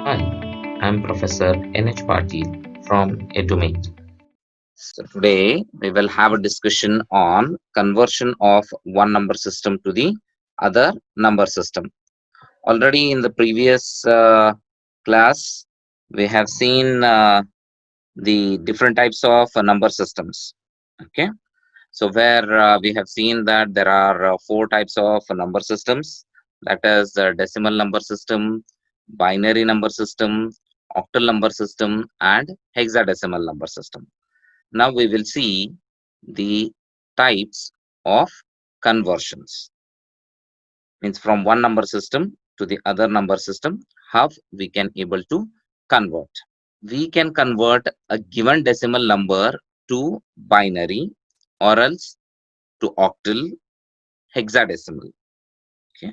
Hi, I'm Professor NH Patil from Edumate. So today we will have a discussion on conversion of one number system to the other number system. Already in the previous class, we have seen the different types of number systems. Okay, so where we have seen that there are four types of number systems, that is decimal number system, binary number system, octal number system, and hexadecimal number system. Now we will see the types of conversions. Means from one number system to the other number system, how we can able to convert. We can convert a given decimal number to binary or else to octal, hexadecimal. Okay.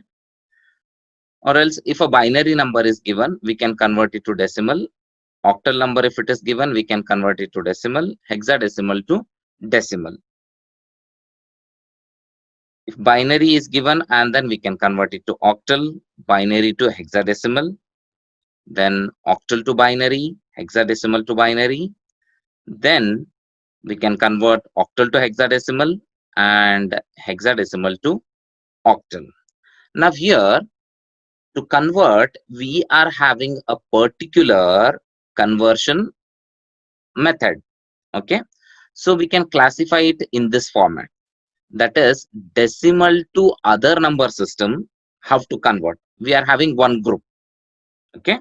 Or else if a binary number is given, we can convert it to decimal. Octal number if it is given, we can convert it to decimal. Hexadecimal to decimal. If binary is given and then we can convert it to octal, binary to hexadecimal, then octal to binary, hexadecimal to binary, then we can convert octal to hexadecimal and hexadecimal to octal. Now here to convert, we are having a particular conversion method. Okay, so we can classify it in this format, that is decimal to other number system. How to convert? We are having one group. Okay,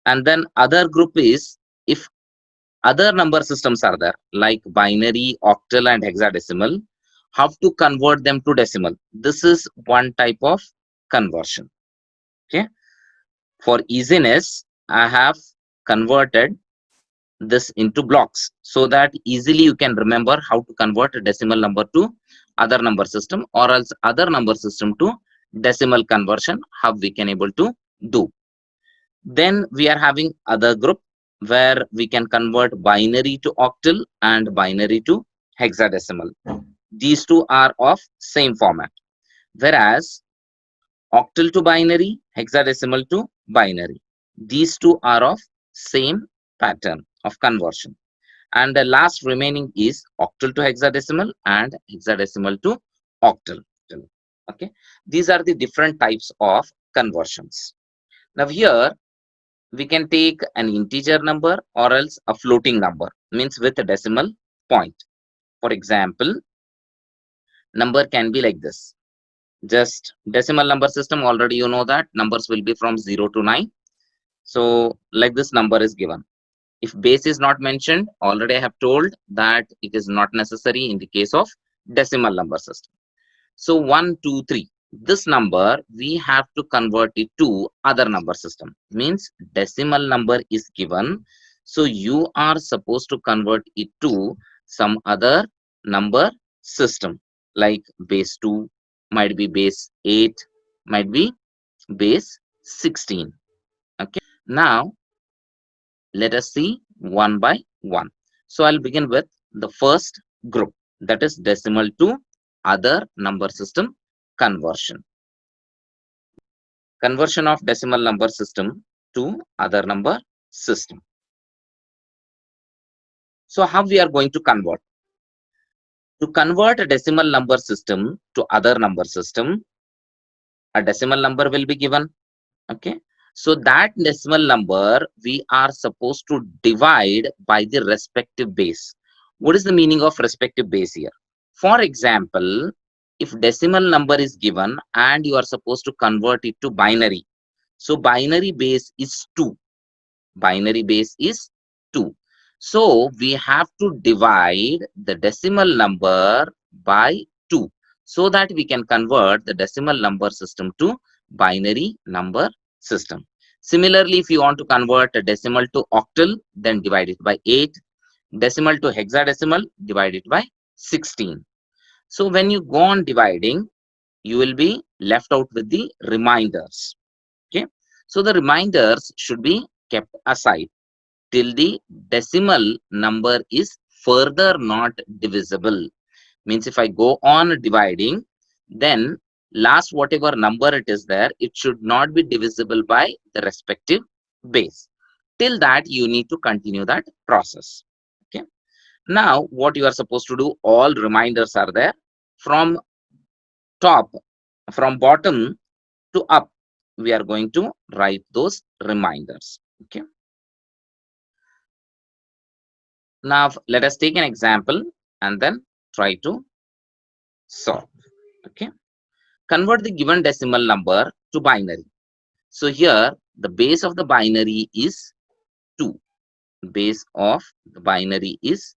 and then other group is if other number systems are there like binary, octal, and hexadecimal, how to convert them to decimal. This is one type of conversion. Okay, for easiness I have converted this into blocks so that easily you can remember how to convert a decimal number to other number system or else other number system to decimal conversion, how we can able to do. Then we are having other group where we can convert binary to octal and binary to hexadecimal. These two are of same format, whereas octal to binary, hexadecimal to binary, these two are of same pattern of conversion. And the last remaining is octal to hexadecimal and hexadecimal to octal. Okay, these are the different types of conversions. Now here we can take an integer number or else a floating number, means with a decimal point. For example, number can be like this. Just decimal number system, already you know that numbers will be from 0 to 9. So like this number is given. If base is not mentioned, already I have told that it is not necessary in the case of decimal number system. So 1, 2, 3. This number we have to convert it to other number system. Means decimal number is given. So you are supposed to convert it to some other number system like base 2, might be base 8, might be base 16. Okay. Now let us see one by one. So I'll begin with the first group, that is decimal to other number system conversion. Conversion of decimal number system to other number system. So how we are going to convert? To convert a decimal number system to other number system, a decimal number will be given. Okay. So that decimal number we are supposed to divide by the respective base. What is the meaning of respective base here? For example, if decimal number is given and you are supposed to convert it to binary. So binary base is 2. Binary base is 2. So we have to divide the decimal number by 2 so that we can convert the decimal number system to binary number system. Similarly, if you want to convert a decimal to octal, then divide it by 8. Decimal to hexadecimal, divide it by 16. So when you go on dividing, you will be left out with the reminders. Okay. So the reminders should be kept aside till the decimal number is further not divisible. Means if I go on dividing, then last whatever number it is there, it should not be divisible by the respective base. Till that, you need to continue that process. Okay. Now, what you are supposed to do, all reminders are there. From top, from bottom to up, we are going to write those reminders. Okay. Now, let us take an example and then try to solve. Okay. Convert the given decimal number to binary. So here, the base of the binary is 2. Base of the binary is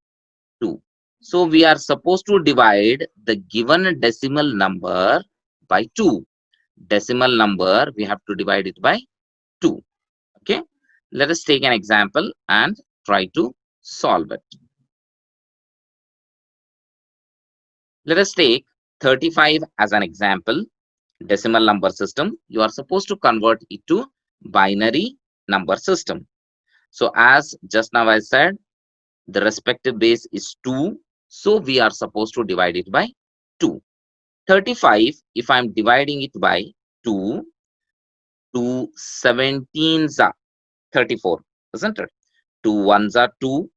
2. So we are supposed to divide the given decimal number by 2. Decimal number, we have to divide it by 2. Okay. Let us take an example and try to solve it. Let us take 35 as an example. Decimal number system. You are supposed to convert it to binary number system. So as just now I said, the respective base is 2. So we are supposed to divide it by 2. 35, if I am dividing it by 2, 2 17s are 34, isn't it? 2 1s are 2,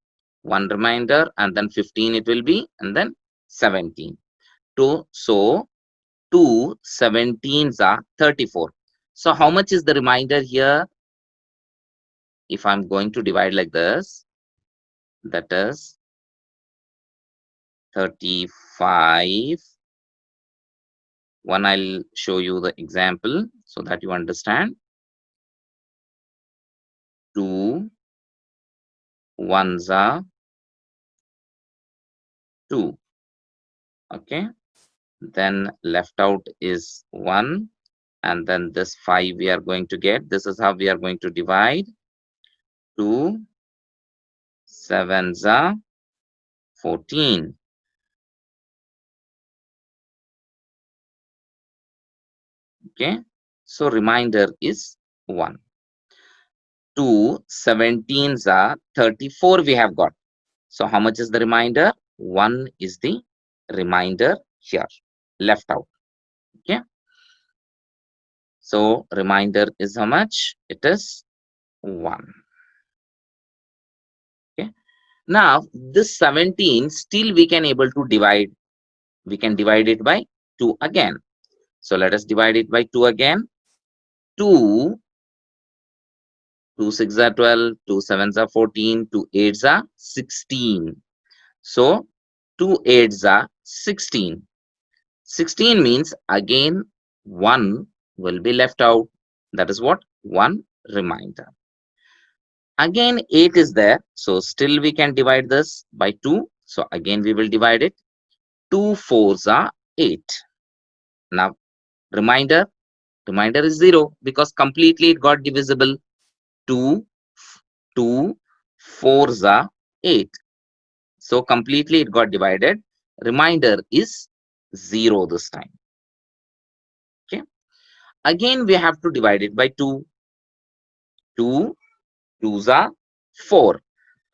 1 remainder, and then 15 it will be, and then 17. So 2 17s are 34. So how much is the remainder here? If I'm going to divide like this, that is 35. One, I'll show you the example so that you understand. 2 1s are 2. Okay. Then left out is 1. And then this 5 we are going to get. This is how we are going to divide. 2 7s are 14. Okay. So remainder is 1. 2 17s are 34 we have got. So how much is the remainder? 1 is the remainder here, left out. Okay. So remainder is how much? It is 1. Okay. Now this 17 still we can able to divide. We can divide it by 2 again. So let us divide it by 2 again. 2 6 are 12, 2 7s are 14, 2 8s are 16. So 2 8s are 16. 16 means again 1 will be left out. That is what? 1 remainder. Again 8 is there. So still we can divide this by 2. So again we will divide it. 2 4s are 8. Now remainder is 0 because completely it got divisible. 2 4s are 8. So completely it got divided. Remainder is 0 this time. Okay. Again we have to divide it by 2. 2 2s are 4.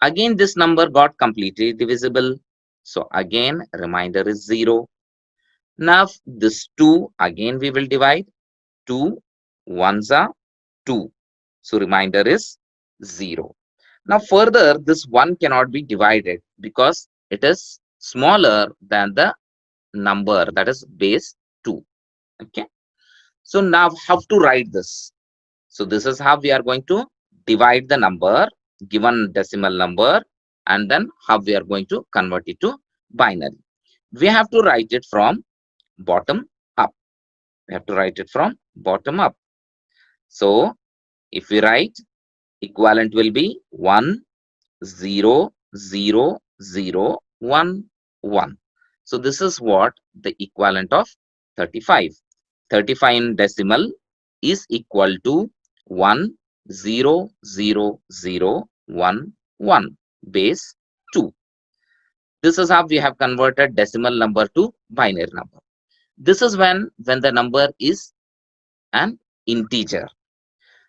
Again this number got completely divisible. So again remainder is 0. Now this 2 again we will divide. 2 1s are 2. So remainder is 0. Now further this 1 cannot be divided because it is smaller than the number, that is base 2. Okay. So now how to write this? So this is how we are going to divide the number, given decimal number, and then how we are going to convert it to binary. We have to write it from bottom up. We have to write it from bottom up. So if we write, equivalent will be 1 0 0 0 1 1. So this is what the equivalent of 35. 35 in decimal is equal to 1 0 0 0 1 1 base 2. This is how we have converted decimal number to binary number. This is when the number is an integer.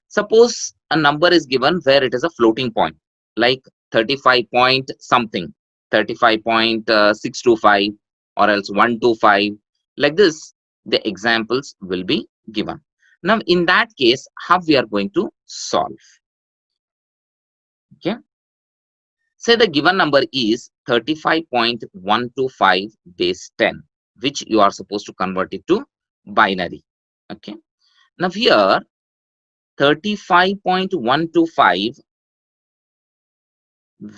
Suppose a number is given where it is a floating point, like 35 point something, 35.625 or else 125. Like this, the examples will be given. Now, in that case, how we are going to solve? Okay. Say the given number is 35.125 base 10, which you are supposed to convert it to binary. Okay. Now here 35.125,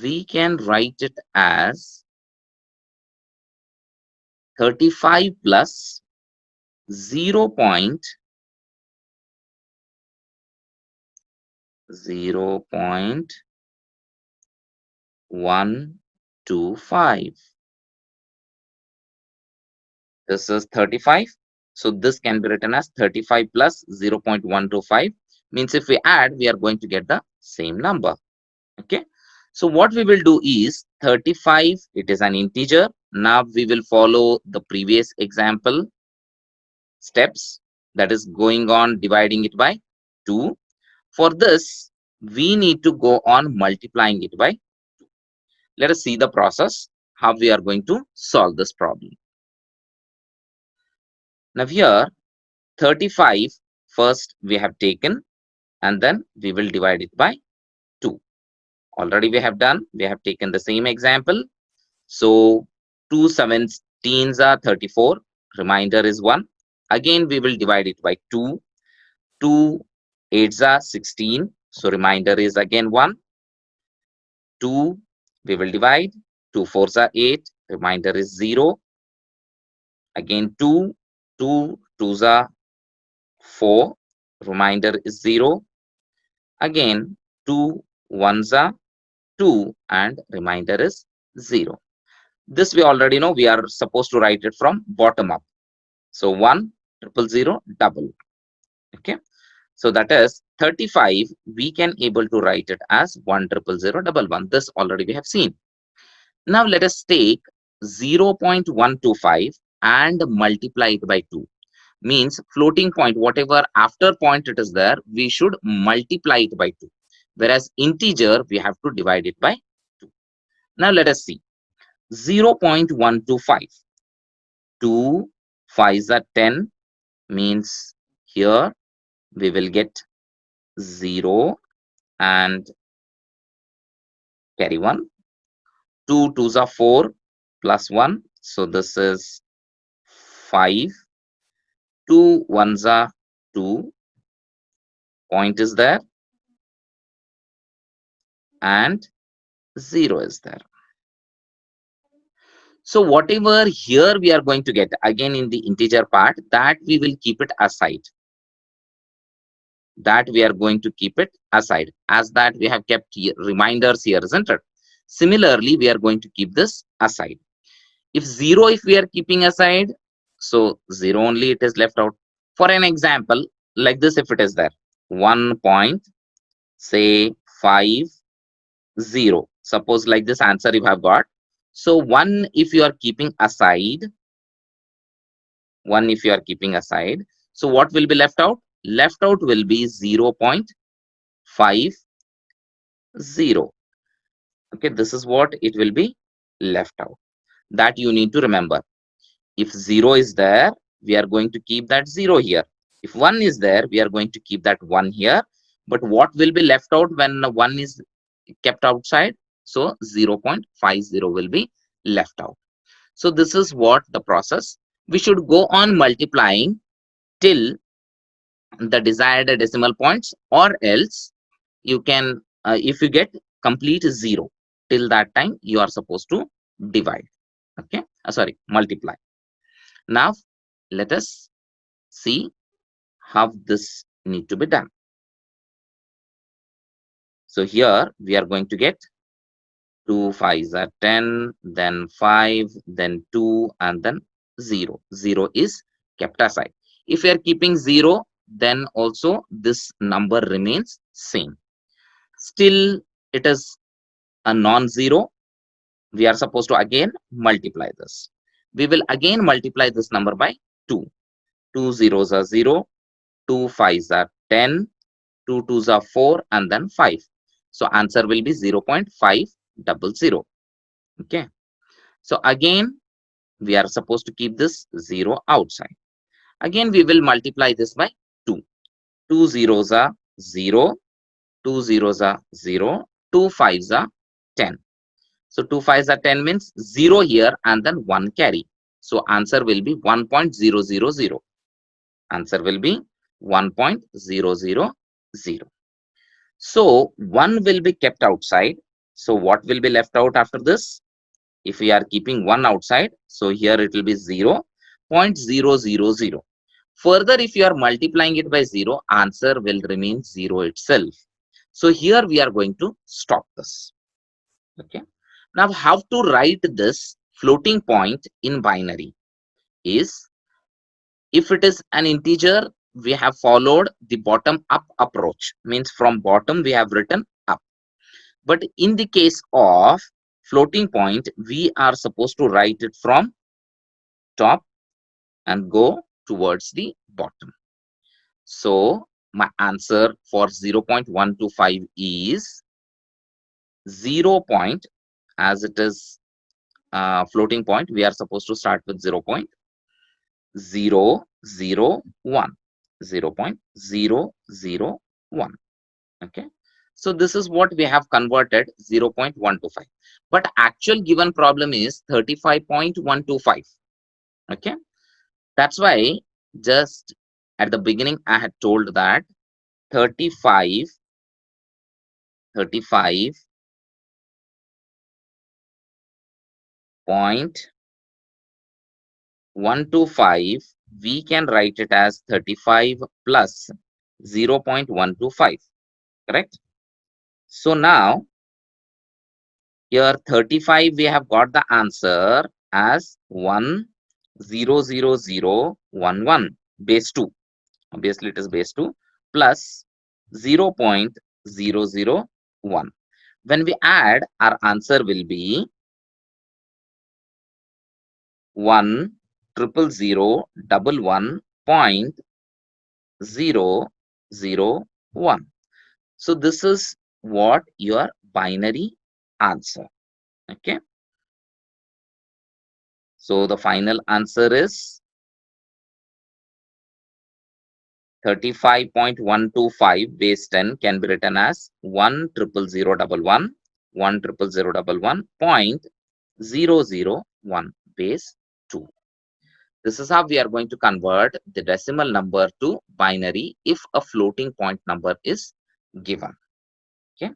we can write it as 35 plus 0.125. This is 35. So this can be written as 35 plus 0.125. Means if we add, we are going to get the same number. Okay. So what we will do is 35, it is an integer. Now we will follow the previous example steps, that is going on dividing it by 2. For this, we need to go on multiplying it by 2. Let us see the process, how we are going to solve this problem. Now here 35 first we have taken, and then we will divide it by 2. Already we have done, we have taken the same example. So 2 17s are 34, remainder is 1. Again we will divide it by 2. 2 8s are 16, so remainder is again 1. 2 we will divide, 2 4s are 8, remainder is 0. Again 2, 2 2s are 4, remainder is 0. Again 2 1s are 2 and remainder is 0. This we already know, we are supposed to write it from bottom up. So 1 0 0 double. Okay. So that is 35. We can able to write it as 1 0 0 double 1. This already we have seen. Now let us take 0.125 and multiply it by 2. Means floating point, whatever after point it is there, we should multiply it by 2. Whereas integer, we have to divide it by 2. Now let us see. 0.125. 2 5s are 10, means here we will get 0 and carry 1. 2 2s are 4 plus 1, so this is 5. 2 1s are 2, point is there, and 0 is there. So whatever here we are going to get again in the integer part, that we will keep it aside. That we are going to keep it aside, as that we have kept here, reminders here, isn't it? Similarly, we are going to keep this aside. If 0, if we are keeping aside, so 0 only it is left out. For an example, like this, if it is there, 1 point, say 5 0. Suppose like this answer you have got. So 1 if you are keeping aside, 1 if you are keeping aside, so what will be left out? Left out will be 0.50. Okay, this is what it will be left out. That you need to remember. If 0 is there, we are going to keep that 0 here. If 1 is there, we are going to keep that 1 here. But what will be left out when 1 is kept outside? So 0.50 will be left out. So this is what the process. We should go on multiplying till the desired decimal points, or else you can, if you get complete 0, till that time you are supposed to divide. Okay, sorry, multiply. Now let us see how this need to be done. So here we are going to get 2 5s are 10, then 5, then 2, and then 0. 0 is kept aside. If we are keeping 0, then also this number remains same. Still it is a non-zero. We are supposed to again multiply this. We will again multiply this number by 2. 2 zeros are 0, 2 5s are 10, 2 2s are 4, and then 5. So answer will be 0.500. Okay. So again, we are supposed to keep this 0 outside. Again, we will multiply this by 2. 2 zeros are 0, 2 zeros are 0, 2 5s are 10. So 2 5s are 10 means 0 here and then 1 carry. So answer will be 1.000. Answer will be 1.000. So 1 will be kept outside. So what will be left out after this? If we are keeping 1 outside, so here it will be 0.000. Further, if you are multiplying it by 0, answer will remain 0 itself. So here we are going to stop this. Okay. Now, how to write this floating point in binary is, if it is an integer, we have followed the bottom up approach, means from bottom we have written up. But in the case of floating point, we are supposed to write it from top and go towards the bottom. So my answer for 0.125 is 0. As it is floating point, we are supposed to start with 0.001. 0.001. Okay. So this is what we have converted 0.125. But actual given problem is 35.125. Okay. That's why just at the beginning I had told that 35.125, we can write it as 35 plus 0.125. Correct? So now here 35 we have got the answer as 1.00011 base 2. Obviously it is base 2 plus 0.001. When we add, our answer will be 1.00011.001. So this is what your binary answer. Okay. So the final answer is 35.125 base 10 can be written as 1.00011.001 base 2. This is how we are going to convert the decimal number to binary if a floating point number is given. Okay.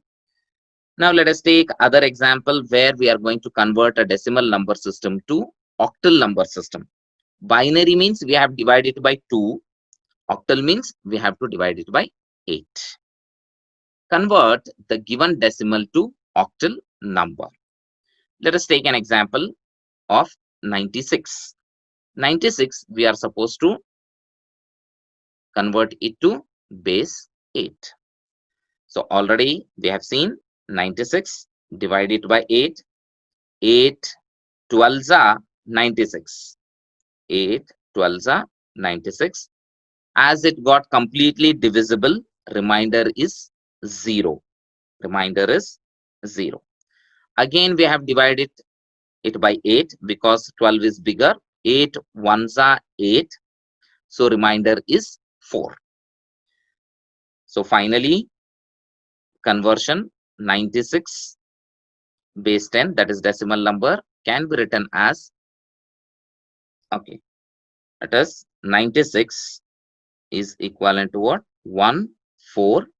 Now let us take other example where we are going to convert a decimal number system to octal number system. Binary means we have divided by 2. Octal means we have to divide it by 8. Convert the given decimal to octal number. Let us take an example of 96. 96 we are supposed to convert it to base 8. So already we have seen 96 divided by 8. 8 12s are 96. 8 12s are 96. As it got completely divisible, remainder is 0. Remainder is 0. Again, we have divided it by 8 because 12 is bigger. 8 1s are 8. So remainder is 4. So finally, conversion 96 base 10, that is decimal number, can be written as, okay, that is 96 is equivalent to what? 140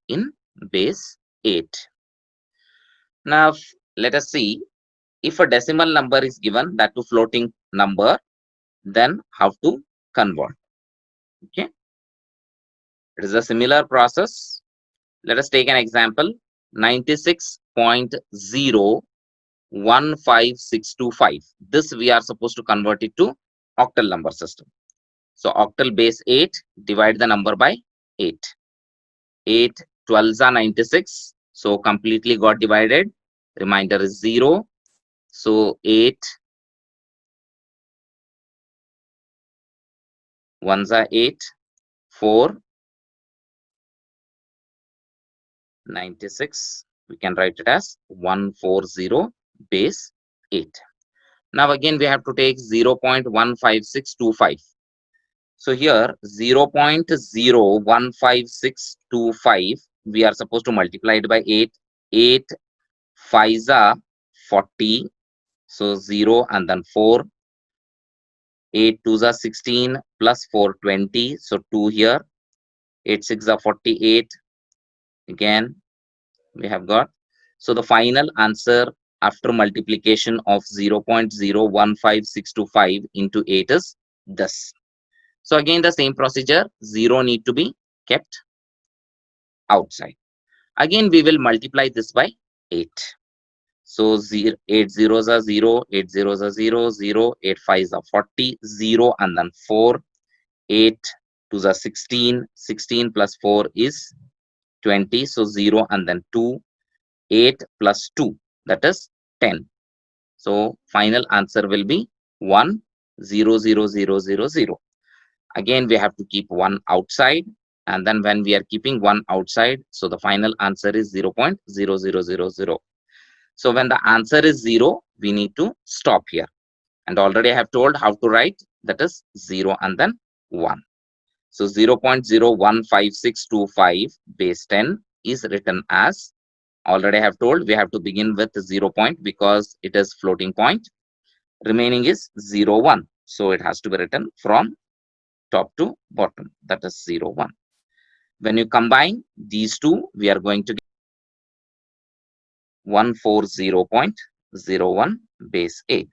in base 8. Now let us see, if a decimal number is given, that to floating number, then how to convert. Okay, it is a similar process. Let us take an example. 96.015625. This we are supposed to convert it to octal number system. So octal base 8, divide the number by 8. 8 12s are 96. So completely got divided. Remainder is 0. So 8 1s are 8. 4 96. We can write it as 140 base 8. Now again we have to take 0.15625. So here 0.015625 we are supposed to multiply it by 8. 8 5s are 40, so 0 and then 4. 8 2s are 16 plus 4 20, so 2 here. 8 6 are 48. Again we have got, so the final answer after multiplication of 0.015625 into 8 is this. So again the same procedure, 0 need to be kept outside. Again we will multiply this by 8. So 8 zeros are 0, 8 zeros are 0, 0, 8 5s are 40, 0 and then 4, 8 2s are 16, 16 plus 4 is 20, so 0 and then 2, 8 plus 2, that is 10. So final answer will be 1 0 0 0 0 0. Again we have to keep 1 outside, and then when we are keeping 1 outside, so the final answer is 0.0000. So when the answer is 0, we need to stop here, and already I have told how to write, that is 0 and then 1. So 0.015625 base 10 is written as, already I have told we have to begin with 0 point because it is floating point. Remaining is 0 1, so it has to be written from top to bottom, that is 0 1. When you combine these two, we are going to get 140.01 base 8.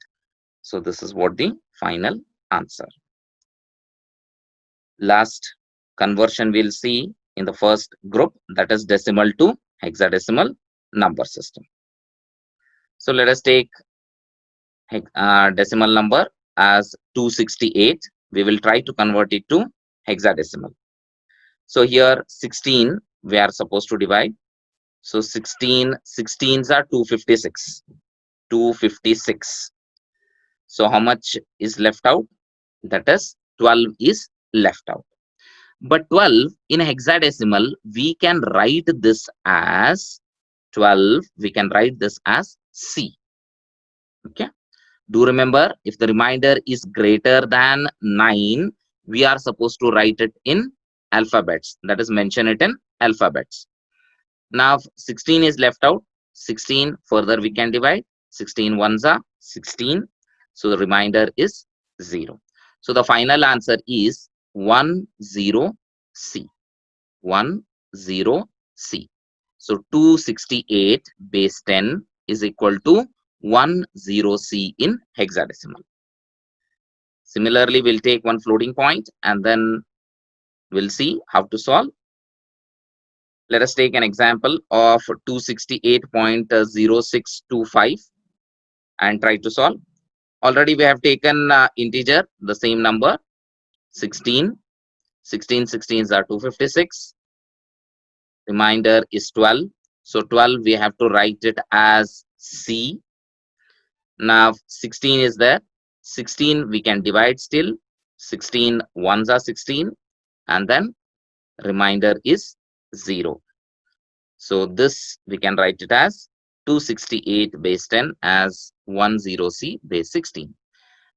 So this is what the final answer. Last conversion we'll see in the first group, that is decimal to hexadecimal number system. So let us take decimal number as 268. We will try to convert it to hexadecimal. So here 16 we are supposed to divide. So 16s are 256. 256. So how much is left out? That is 12 is left out. But 12 in hexadecimal, we can write this as 12. We can write this as C. Okay. Do remember, if the remainder is greater than 9, we are supposed to write it in alphabets. That is, mention it in alphabets. Now 16 is left out. 16 further we can divide. 16 ones are 16. So the remainder is 0. So the final answer is 10C. 10C. So 268 base 10 is equal to 10C in hexadecimal. Similarly, we'll take one floating point and then we'll see how to solve. Let us take an example of 268.0625 and try to solve. Already we have taken integer, the same number, 16. 16 16s are 256. Remainder is 12. So 12 we have to write it as C. Now 16 is there. 16 we can divide still. 16 ones are 16, and then remainder is 0. So this we can write it as 268 base 10 as 10C base 16.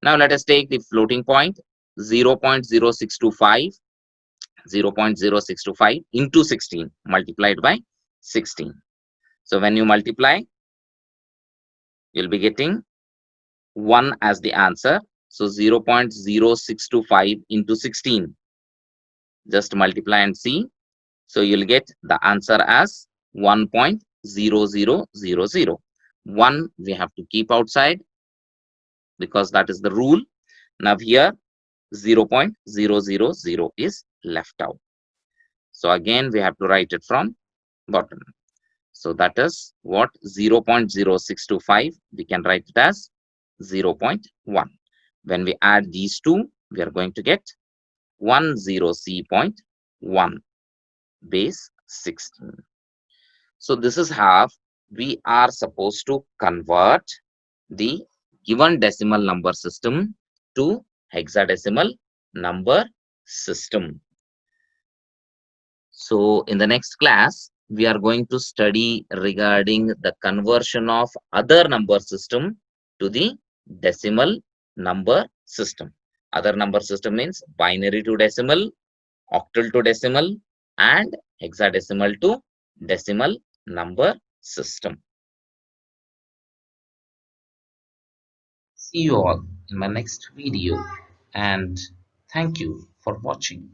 Now let us take the floating point 0.0625. 0.0625 into 16 multiplied by 16. So when you multiply, you'll be getting 1 as the answer. So 0.0625 into 16. Just multiply and see. So you'll get the answer as 1.0000. 1 we have to keep outside because that is the rule. Now here 0.000 is left out. So again we have to write it from bottom. So that is what 0.0625 we can write it as 0.1. When we add these two, we are going to get 10C.1 base 16. So this is how we are supposed to convert the given decimal number system to hexadecimal number system. So in the next class, we are going to study regarding the conversion of other number system to the decimal number system. Other number system means binary to decimal, octal to decimal, and hexadecimal to decimal number system. See you all in my next video and thank you for watching.